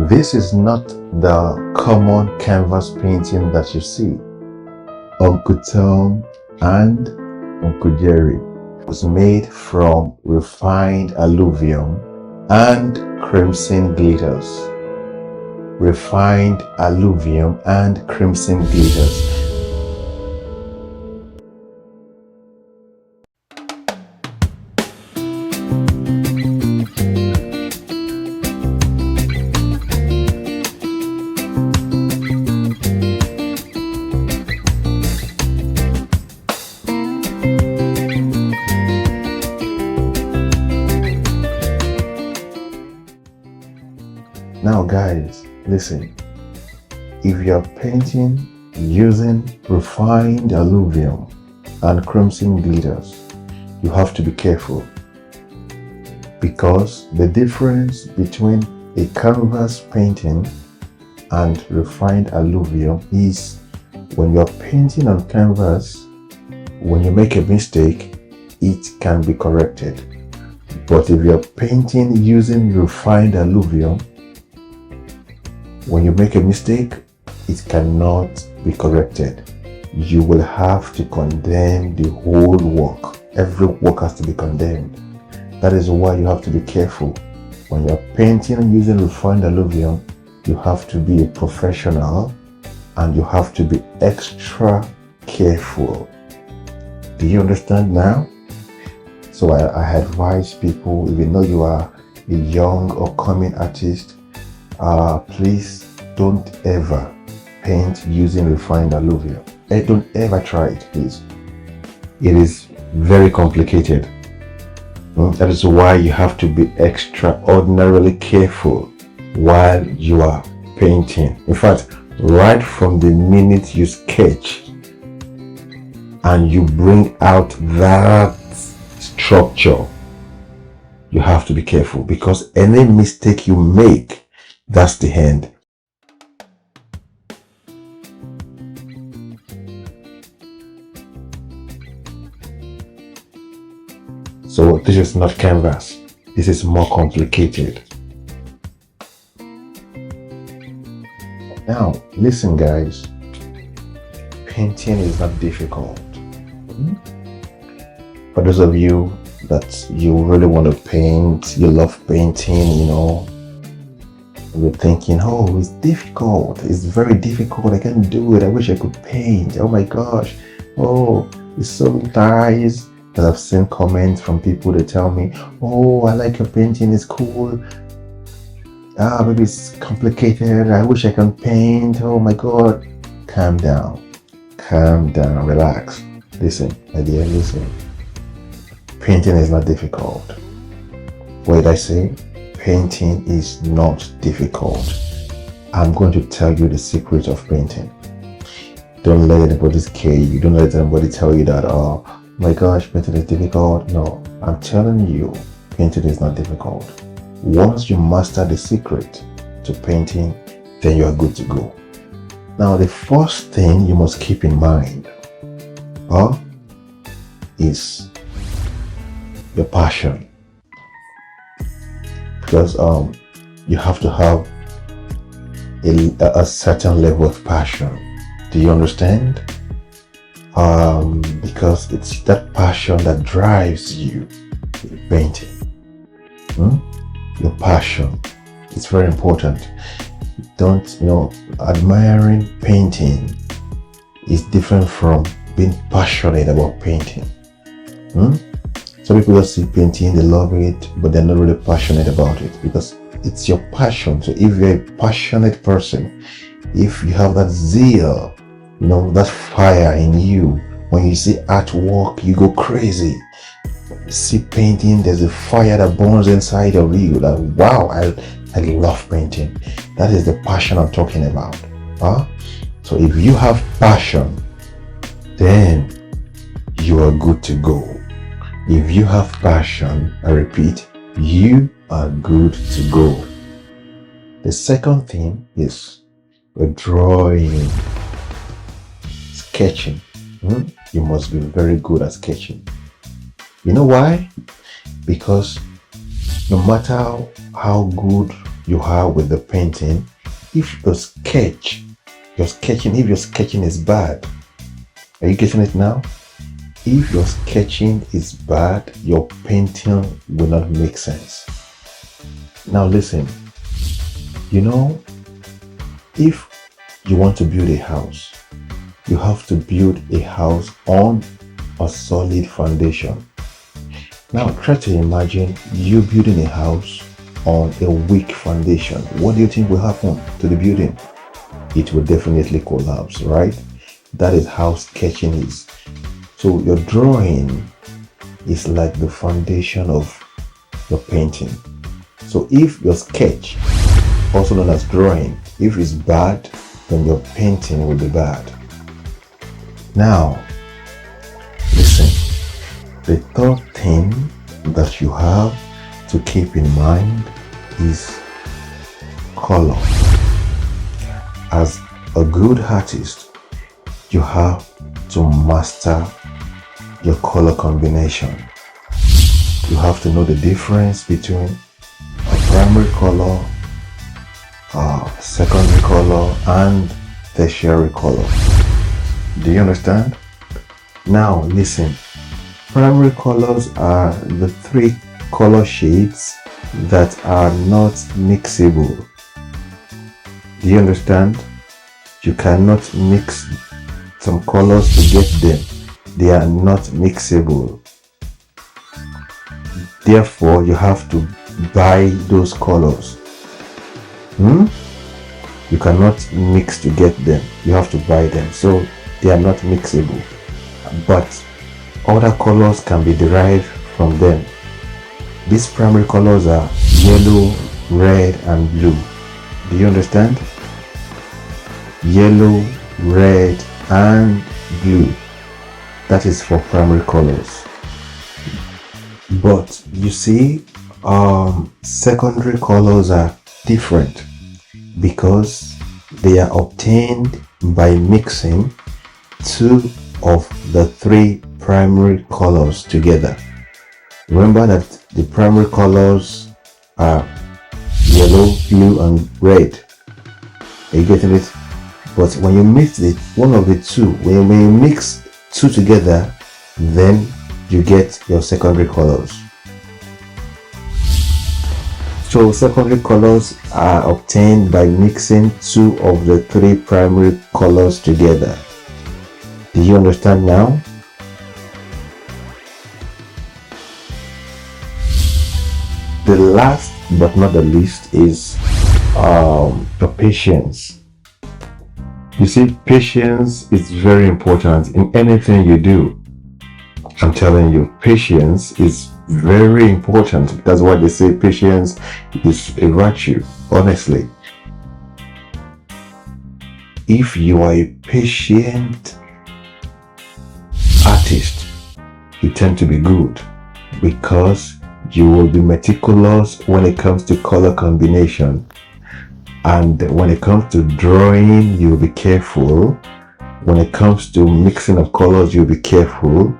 This is not the common canvas painting that you see. Uncle Tom and Uncle Jerry was made from refined alluvium and crimson glitters. Refined alluvium and crimson glitters. Now guys, listen, if you're painting using refined alluvium and crimson glitters, you have to be careful, because the difference between a canvas painting and refined alluvium is when you're painting on canvas, when you make a mistake, it can be corrected. But if you're painting using refined alluvium, when you make a mistake, it cannot be corrected. You will have to condemn the whole work. Every work has to be condemned. That is why you have to be careful. When you're painting using refined alluvium, you have to be a professional and you have to be extra careful. Do you understand now? So I advise people, if you know you are a young or coming artist, please don't ever paint using refined alluvium. Don't ever try it, please. It is very complicated. That is why you have to be extraordinarily careful while you are painting. In fact, right from the minute you sketch and you bring out that structure, you have to be careful, because any mistake you make, that's the end. So this is not canvas. This is more complicated. Now, listen guys. Painting is not difficult. For those of you that you really want to paint, you love painting, you know, you're thinking, oh, it's difficult, it's very difficult, I can't do it, I wish I could paint, oh my gosh, oh, it's so nice. Because I've seen comments from people that tell me, oh, I like your painting, it's cool, maybe it's complicated, I wish I can paint, oh my god. Calm down, relax. Listen, my dear, listen. Painting is not difficult. What did I say? Painting is not difficult. I'm going to tell you the secret of painting. Don't let anybody scare you. Don't let anybody tell you that, oh my gosh, painting is difficult. No, I'm telling you, painting is not difficult. Once you master the secret to painting, then you are good to go. Now, the first thing you must keep in mind is your passion. Because you have to have a certain level of passion. Do you understand? Because it's that passion that drives you to painting. Your passion, it's very important. Don't, admiring painting is different from being passionate about painting. Some people just see painting, they love it, but they're not really passionate about it, because it's your passion. So if you're a passionate person, if you have that zeal That fire in you. When you see artwork, you go crazy. See painting, there's a fire that burns inside of you. Like, wow, I love painting. That is the passion I'm talking about. So if you have passion, then you are good to go. If you have passion, I repeat, you are good to go. The second thing is drawing, sketching. You must be very good at sketching. You know why? Because no matter how good you are with the painting, if your sketching is bad, are you getting it now? If your sketching is bad, your painting will not make sense. Now listen, if you want to build a house, you have to build a house on a solid foundation. Now try to imagine you building a house on a weak foundation. What do you think will happen to the building? It will definitely collapse, right? That is how sketching is. So your drawing is like the foundation of your painting. So if your sketch, also known as drawing, if it's bad, then your painting will be bad. Now, listen, the third thing that you have to keep in mind is color. As a good artist, you have to master your color combination. You have to know the difference between a primary color, secondary color, and tertiary color. Do you understand? Now listen, primary colors are the three color shades that are not mixable. Do you understand? You cannot mix some colors to get them. They are not mixable. Therefore, you have to buy those colors. You cannot mix to get them. You have to buy them. So they are not mixable. But other colors can be derived from them. These primary colors are yellow, red, and blue. Do you understand? Yellow, red, and blue. That is for primary colors. But you see, secondary colors are different because they are obtained by mixing two of the three primary colors together. Remember that the primary colors are yellow, blue, and red. Are you getting it? But when you mix it, one of the two, when you mix two together, then you get your secondary colors. So secondary colors are obtained by mixing two of the three primary colors together. Do you understand now? The last but not the least is the patience. You see, patience is very important in anything you do. I'm telling you, patience is very important. That's why they say patience is a virtue, honestly. If you are a patient artist, you tend to be good because you will be meticulous when it comes to color combination. And when it comes to drawing, you'll be careful. When it comes to mixing of colors, you'll be careful.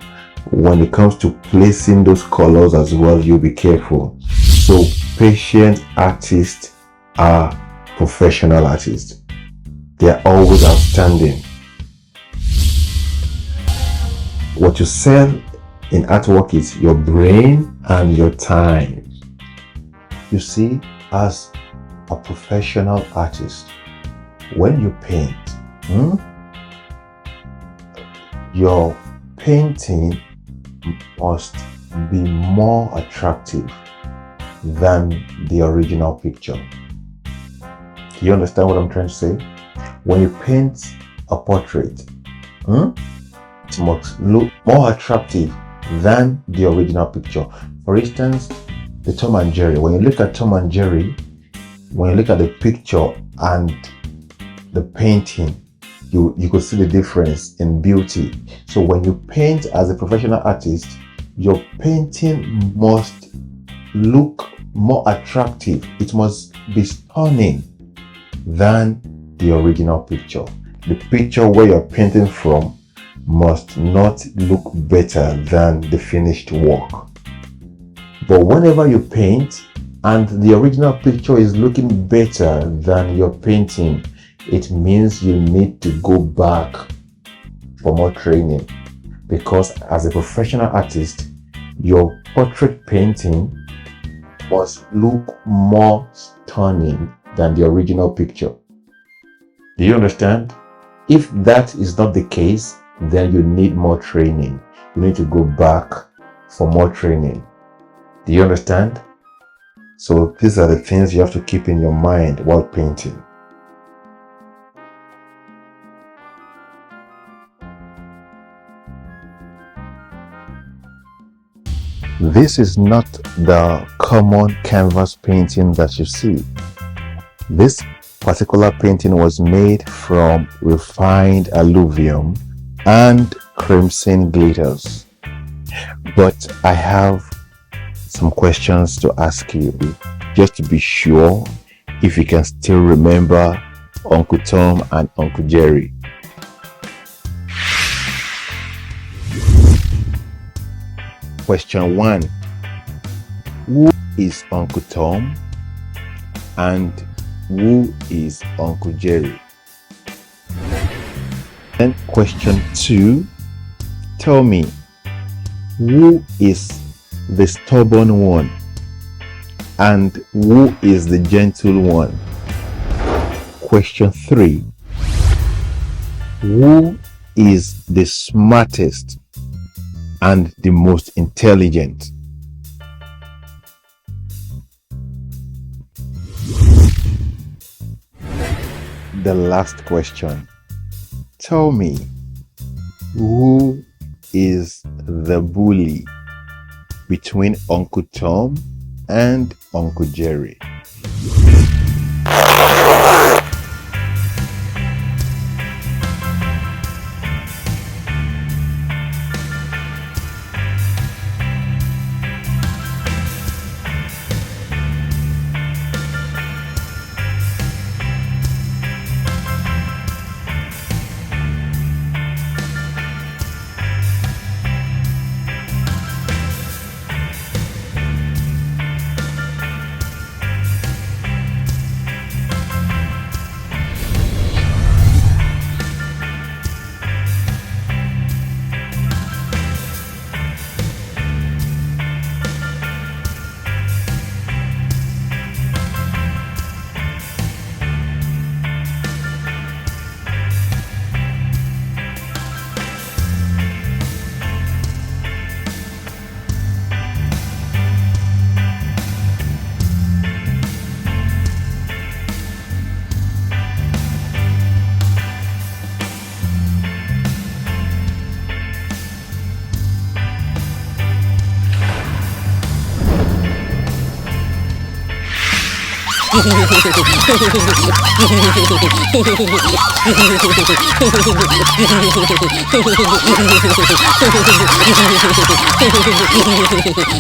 When it comes to placing those colors as well, you'll be careful. So patient artists are professional artists. They are always outstanding. What you sell in artwork is your brain and your time. You see, as a professional artist, when you paint, your painting must be more attractive than the original picture. Do you understand what I'm trying to say? When you paint a portrait. It must look more attractive than the original picture. For instance, the Tom and Jerry. When you look at Tom and Jerry, when you look at the picture and the painting, you could see the difference in beauty. So when you paint as a professional artist, your painting must look more attractive. It must be stunning than the original picture. The picture where you're painting from must not look better than the finished work. But whenever you paint and the original picture is looking better than your painting, it means you need to go back for more training, because as a professional artist, your portrait painting must look more stunning than the original picture. Do you understand? If that is not the case, then you need more training. You need to go back for more training. Do you understand? So these are the things you have to keep in your mind while painting. This is not the common canvas painting that you see. This particular painting was made from refined alluvium and crimson glitters. But I have some questions to ask you, just to be sure if you can still remember Uncle Tom and Uncle Jerry. Question 1. Who is Uncle Tom and who is Uncle Jerry? Then question 2. Tell me, who is the stubborn one and who is the gentle one? Question 3. Who is the smartest and the most intelligent? The last question. Tell me, who is the bully between Uncle Tom and Uncle Jerry?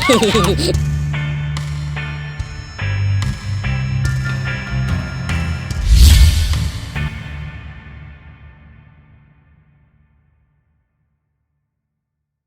Hehehehe